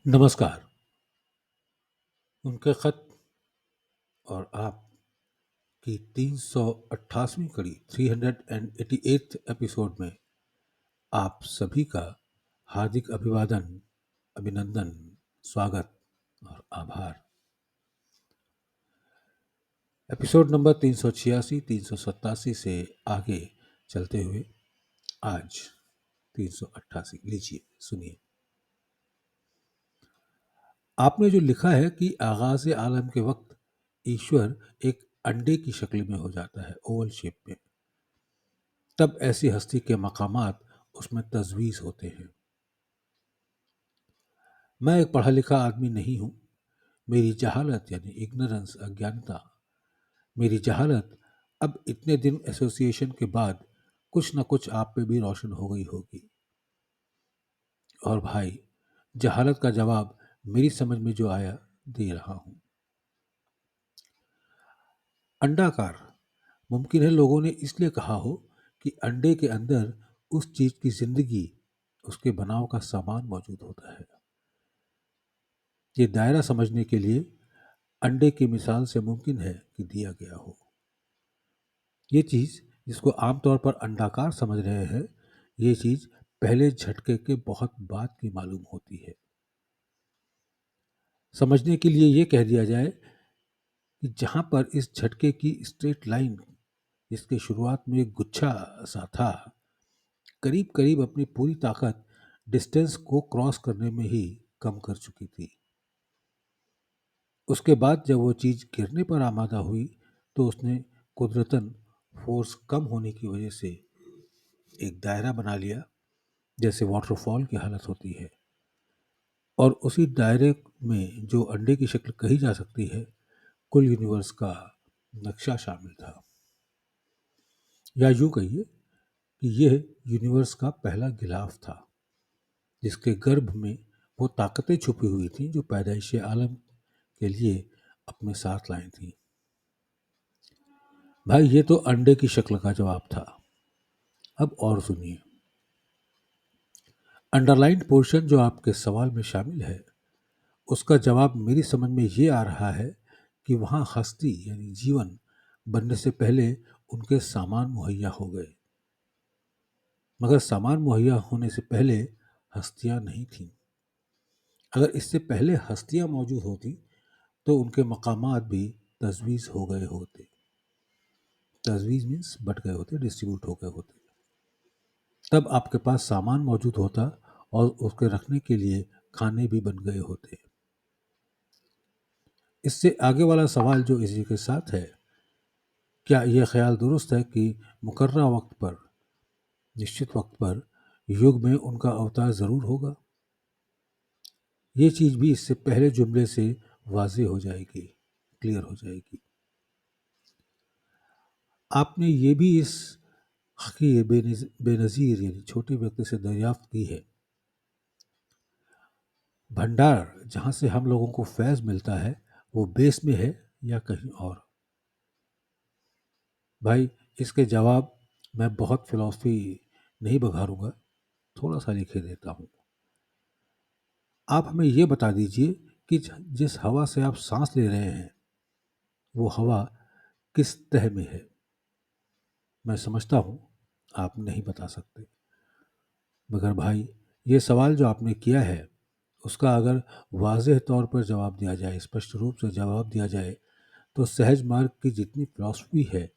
नमस्कार। उनके खत और आपकी 388वीं कड़ी 388th एपिसोड में आप सभी का हार्दिक अभिवादन, अभिनंदन, स्वागत और आभार। एपिसोड नंबर 386, 387 से आगे चलते हुए आज 388 लीजिए सुनिए। आपने जो लिखा है कि आगाज आलम के वक्त ईश्वर एक अंडे की शक्ल में हो जाता है, ओवल शेप में, तब ऐसी हस्ती के मकामात उसमें तजवीज़ होते हैं। मैं एक पढ़ा लिखा आदमी नहीं हूँ। मेरी जहालत यानी इग्नोरेंस, अज्ञानता, मेरी जहालत अब इतने दिन एसोसिएशन के बाद कुछ न कुछ आप पे भी रोशन हो गई होगी। और भाई, जहालत का जवाब मेरी समझ में जो आया दे रहा हूँ। अंडाकार मुमकिन है लोगों ने इसलिए कहा हो कि अंडे के अंदर उस चीज की जिंदगी, उसके बनाव का सामान मौजूद होता है। ये दायरा समझने के लिए अंडे की मिसाल से मुमकिन है कि दिया गया हो। ये चीज जिसको आमतौर पर अंडाकार समझ रहे हैं, ये चीज पहले झटके के बहुत बाद की मालूम होती है। समझने के लिए ये कह दिया जाए कि जहां पर इस झटके की स्ट्रेट लाइन, जिसके शुरुआत में एक गुच्छा सा था, करीब करीब अपनी पूरी ताकत डिस्टेंस को क्रॉस करने में ही कम कर चुकी थी। उसके बाद जब वो चीज गिरने पर आमादा हुई तो उसने कुदरतन फोर्स कम होने की वजह से एक दायरा बना लिया, जैसे वाटरफॉल की हालत होती है। और उसी दायरे में जो अंडे की शक्ल कही जा सकती है, कुल यूनिवर्स का नक्शा शामिल था। या यूं कहिए कि यह यूनिवर्स का पहला गिलाफ था, जिसके गर्भ में वो ताकतें छुपी हुई थीं जो पैदाइश आलम के लिए अपने साथ लाई थीं। भाई, ये तो अंडे की शक्ल का जवाब था। अब और सुनिए। अंडरलाइंड पोर्शन जो आपके सवाल में शामिल है, उसका जवाब मेरी समझ में ये आ रहा है कि वहाँ हस्ती यानी जीवन बनने से पहले उनके सामान मुहैया हो गए, मगर सामान मुहैया होने से पहले हस्तियाँ नहीं थीं। अगर इससे पहले हस्तियाँ मौजूद होती तो उनके मकामात भी तजवीज़ हो गए होते। तजवीज़ मीन्स बट गए होते, डिस्ट्रीब्यूट हो गए होते। तब आपके पास सामान मौजूद होता और उसके रखने के लिए खाने भी बन गए होते। इससे आगे वाला सवाल जो इसी के साथ है, क्या यह ख्याल दुरुस्त है कि मुकर्रा वक्त पर, निश्चित वक्त पर युग में उनका अवतार ज़रूर होगा? ये चीज़ भी इससे पहले जुमले से वाज़ेह हो जाएगी, क्लियर हो जाएगी। आपने ये भी इस हक़ीर बेनज़ीर यानी छोटे व्यक्ति से दरियाफ्त की है, भंडार जहाँ से हम लोगों को फैज़ मिलता है वो बेस में है या कहीं और? भाई, इसके जवाब मैं बहुत फिलॉसफी नहीं बघारूंगा, थोड़ा सा लिखे देता हूँ। आप हमें ये बता दीजिए कि जिस हवा से आप सांस ले रहे हैं, वो हवा किस तह में है? मैं समझता हूँ आप नहीं बता सकते, मगर भाई, ये सवाल जो आपने किया है, उसका अगर वाज़ेह तौर पर जवाब दिया जाए, स्पष्ट रूप से जवाब दिया जाए, तो सहज मार्ग की जितनी फिलॉसफी है,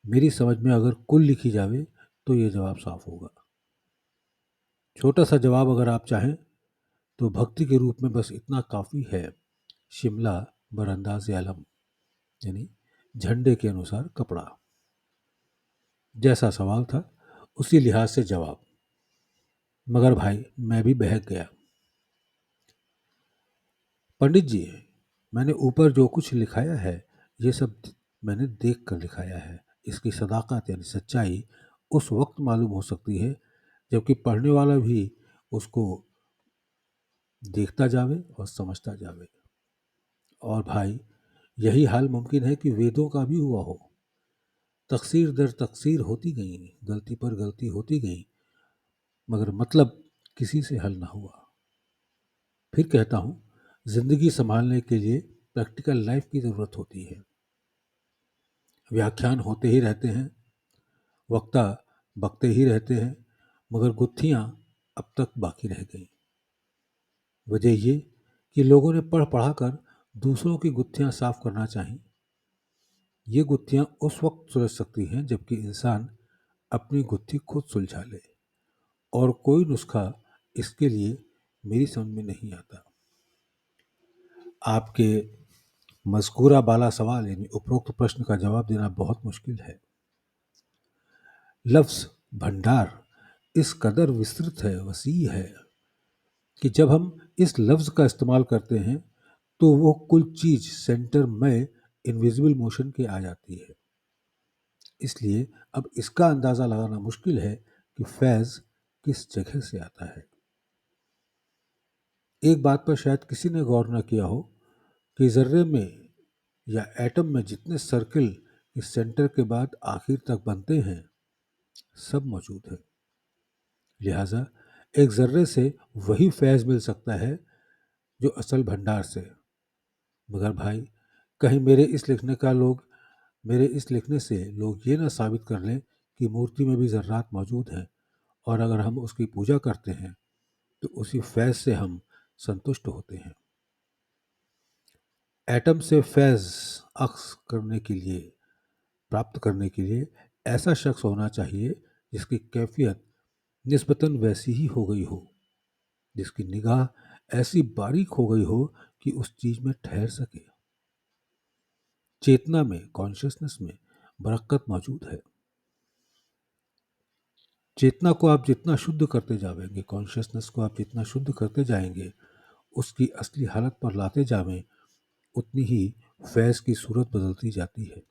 मेरी समझ में अगर कुल लिखी जावे तो ये जवाब साफ होगा। छोटा सा जवाब अगर आप चाहें तो भक्ति के रूप में बस इतना काफ़ी है, शिमला बरंदाज आलम यानी झंडे के अनुसार कपड़ा। जैसा सवाल था उसी लिहाज से जवाब। मगर भाई, मैं भी बहक गया। पंडित जी, मैंने ऊपर जो कुछ लिखाया है, ये सब मैंने देख कर लिखाया है। इसकी सदाकत यानी सच्चाई उस वक्त मालूम हो सकती है जबकि पढ़ने वाला भी उसको देखता जावे और समझता जावे। और भाई, यही हाल मुमकिन है कि वेदों का भी हुआ हो। तकसीर दर तकसीर होती गई, गलती पर गलती होती गई, मगर मतलब किसी से हल ना हुआ। फिर कहता हूँ, जिंदगी संभालने के लिए प्रैक्टिकल लाइफ की ज़रूरत होती है। व्याख्यान होते ही रहते हैं, वक्ता बकते ही रहते हैं, मगर गुत्थियाँ अब तक बाकी रह गईं। वजह ये कि लोगों ने पढ़ पढ़ा कर दूसरों की गुत्थियाँ साफ करना चाहीं। ये गुत्थियाँ उस वक्त सुलझ सकती हैं जबकि इंसान अपनी गुत्थी खुद सुलझा ले, और कोई नुस्खा इसके लिए मेरी समझ में नहीं आता। आपके मज़कूरा बाला सवाल यानी उपरोक्त प्रश्न का जवाब देना बहुत मुश्किल है। लफ्ज़ भंडार इस कदर विस्तृत है, वसीह है, कि जब हम इस लफ्ज़ का इस्तेमाल करते हैं तो वो कुल चीज़ सेंटर में इनविजिबल मोशन के आ जाती है। इसलिए अब इसका अंदाज़ा लगाना मुश्किल है कि फैज़ किस जगह से आता है। एक बात पर शायद किसी ने गौर न किया हो कि ज़र्रे में या एटम में जितने सर्किल इस सेंटर के बाद आखिर तक बनते हैं, सब मौजूद है। लिहाजा एक ज़र्रे से वही फैज़ मिल सकता है जो असल भंडार से। मगर भाई, कहीं मेरे इस लिखने से लोग ये ना साबित कर लें कि मूर्ति में भी ज़र्रात मौजूद हैं, और अगर हम उसकी पूजा करते हैं तो उसी फैज़ से हम संतुष्ट होते हैं। एटम से फैज़ अक्स करने के लिए प्राप्त करने के लिए ऐसा शख्स होना चाहिए जिसकी कैफियत निस्बतन वैसी ही हो गई हो, जिसकी निगाह ऐसी बारीक हो गई हो कि उस चीज़ में ठहर सके। चेतना में, कॉन्शियसनेस में बरकत मौजूद है। चेतना को आप जितना शुद्ध करते जाएंगे, कॉन्शियसनेस को आप जितना शुद्ध करते जाएंगे, उसकी असली हालत पर लाते जावें, उतनी ही फैज़ की सूरत बदलती जाती है।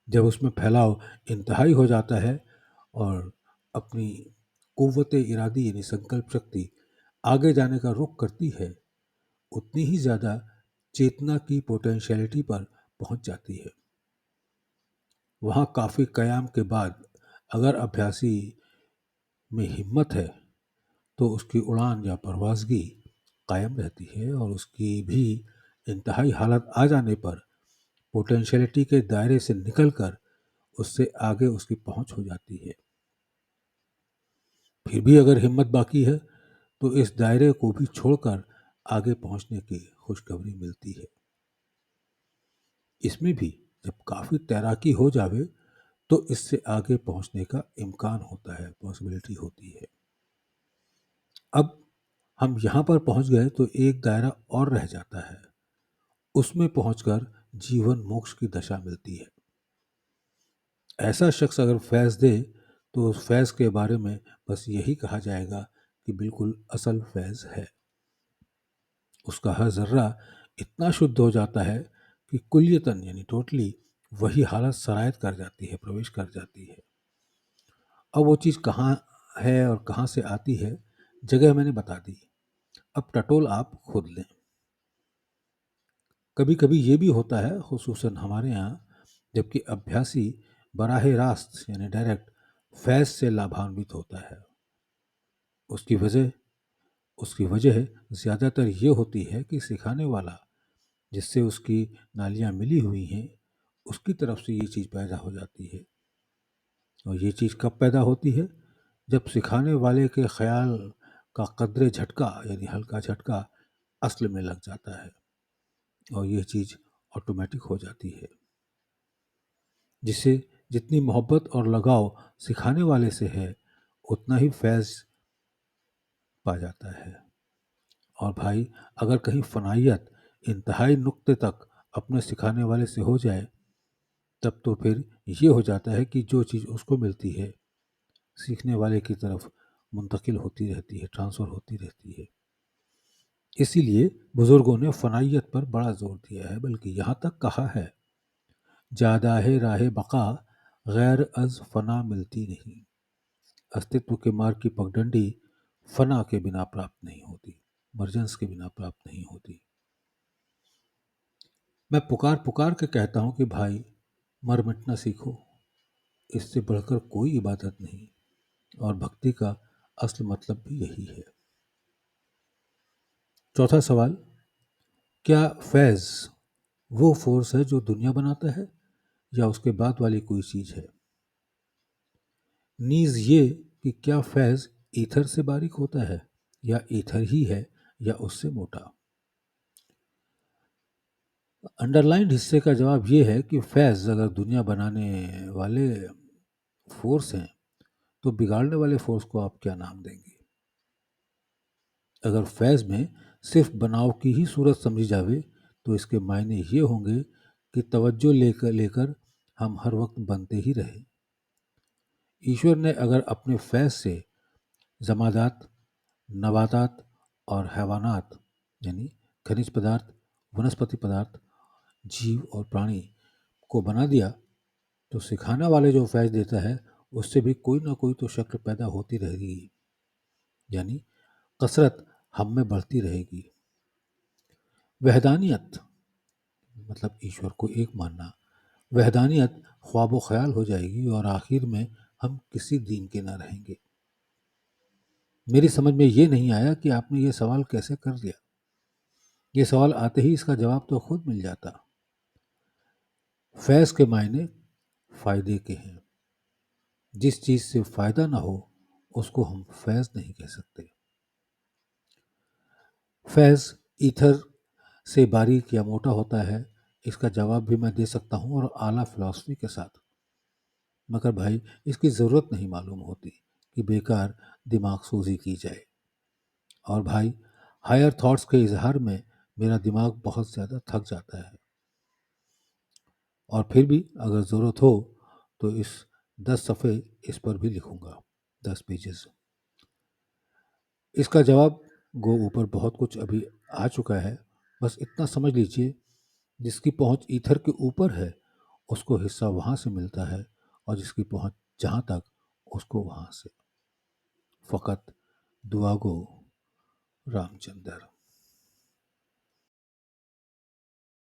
जब उसमें फैलाव इंतहाई हो जाता है और अपनी कुव्वत इरादी यानी संकल्प शक्ति आगे जाने का रुख करती है, उतनी ही ज़्यादा चेतना की पोटेंशियलिटी पर पहुंच जाती है। वहाँ काफ़ी कयाम के बाद अगर अभ्यासी में हिम्मत है तो उसकी उड़ान या परवाज़गी कायम रहती है, और उसकी भी इंतहाई हालत आ जाने पर पोटेंशियलिटी के दायरे से निकलकर उससे आगे उसकी पहुंच हो जाती है। फिर भी अगर हिम्मत बाकी है तो इस दायरे को भी छोड़कर आगे पहुंचने की खुशखबरी मिलती है। इसमें भी जब काफ़ी तैराकी हो जावे तो इससे आगे पहुंचने का इम्कान होता है, पॉसिबिलिटी होती है। अब हम यहाँ पर पहुंच गए तो एक दायरा और रह जाता है। उसमें पहुंचकर जीवन मोक्ष की दशा मिलती है। ऐसा शख्स अगर फैज़ दे तो उस फैज़ के बारे में बस यही कहा जाएगा कि बिल्कुल असल फैज़ है। उसका हर ज़र्रा इतना शुद्ध हो जाता है कि कुल्यतन यानी टोटली वही हालत सरायत कर जाती है, प्रवेश कर जाती है। अब वो चीज़ कहाँ है और कहाँ से आती है, जगह मैंने बता दी। अब टटोल आप खुद लें। कभी कभी ये भी होता है, खुसूसन हमारे यहाँ, जबकि अभ्यासी बराह रास्त यानी डायरेक्ट फैज़ से लाभान्वित होता है। उसकी वजह उसकी वजह ज़्यादातर ये होती है कि सिखाने वाला जिससे उसकी नालियाँ मिली हुई हैं, उसकी तरफ से ये चीज़ पैदा हो जाती है। और ये चीज़ कब पैदा होती है? जब सिखाने वाले के ख्याल का कदरे झटका यानी हल्का झटका असल में लग जाता है, और ये चीज़ ऑटोमेटिक हो जाती है। जिससे जितनी मोहब्बत और लगाव सिखाने वाले से है, उतना ही फैज़ पा जाता है। और भाई, अगर कहीं फ़नाइयत इंतहाई नुक्ते तक अपने सिखाने वाले से हो जाए, तब तो फिर ये हो जाता है कि जो चीज़ उसको मिलती है, सीखने वाले की तरफ मुंतकिल होती रहती है, ट्रांसफ़र होती रहती है। इसीलिए बुज़ुर्गों ने फ़नाइयत पर बड़ा ज़ोर दिया है, बल्कि यहाँ तक कहा है, जादाहे राह बका गैर अज़ फ़ना मिलती नहीं। अस्तित्व के मार्ग की पगडंडी फ़ना के बिना प्राप्त नहीं होती, मर्जेंस के बिना प्राप्त नहीं होती। मैं पुकार पुकार के कहता हूँ कि भाई, मर मिटना सीखो। इससे बढ़कर कोई इबादत नहीं, और भक्ति का असल मतलब भी यही है। चौथा सवाल, क्या फैज़ वो फोर्स है जो दुनिया बनाता है या उसके बाद वाली कोई चीज़ है? नीज ये कि क्या फैज़ ईथर से बारीक होता है या ईथर ही है या उससे मोटा? अंडरलाइंड हिस्से का जवाब ये है कि फैज़ अगर दुनिया बनाने वाले फोर्स हैं तो बिगाड़ने वाले फोर्स को आप क्या नाम देंगे? अगर फैज़ में सिर्फ बनाव की ही सूरत समझी जावे तो इसके मायने ये होंगे कि तवज्जो लेकर लेकर हम हर वक्त बनते ही रहे। ईश्वर ने अगर अपने फैज़ से जमादात, नबातात और हैवानात यानी खनिज पदार्थ, वनस्पति पदार्थ, जीव और प्राणी को बना दिया तो सिखाने वाले जो फैज़ देता है उससे भी कोई ना कोई तो शक्ल पैदा होती रहेगी, यानी कसरत हम में बढ़ती रहेगी। वहदानियत मतलब ईश्वर को एक मानना, वहदानियत ख्वाब ख्याल हो जाएगी और आखिर में हम किसी दीन के ना रहेंगे। मेरी समझ में ये नहीं आया कि आपने ये सवाल कैसे कर लिया। ये सवाल आते ही इसका जवाब तो खुद मिल जाता। फैज़ के मायने फ़ायदे के हैं। जिस चीज़ से फ़ायदा ना हो उसको हम फैज़ नहीं कह सकते। फैज़ ईथर से बारीक या मोटा होता है, इसका जवाब भी मैं दे सकता हूँ और आला फ़िलॉसफ़ी के साथ। मगर भाई इसकी ज़रूरत नहीं मालूम होती कि बेकार दिमाग सूजी की जाए। और भाई हायर थॉट्स के इजहार में मेरा दिमाग बहुत ज़्यादा थक जाता है। और फिर भी अगर ज़रूरत हो तो इस 10 सफ़े इस पर भी लिखूँगा, 10 पेजेस। इसका जवाब गो ऊपर बहुत कुछ अभी आ चुका है। बस इतना समझ लीजिए, जिसकी पहुँच ईथर के ऊपर है उसको हिस्सा वहाँ से मिलता है और जिसकी पहुँच जहाँ तक उसको वहाँ से। फ़कत दुआ गो रामचंद्र।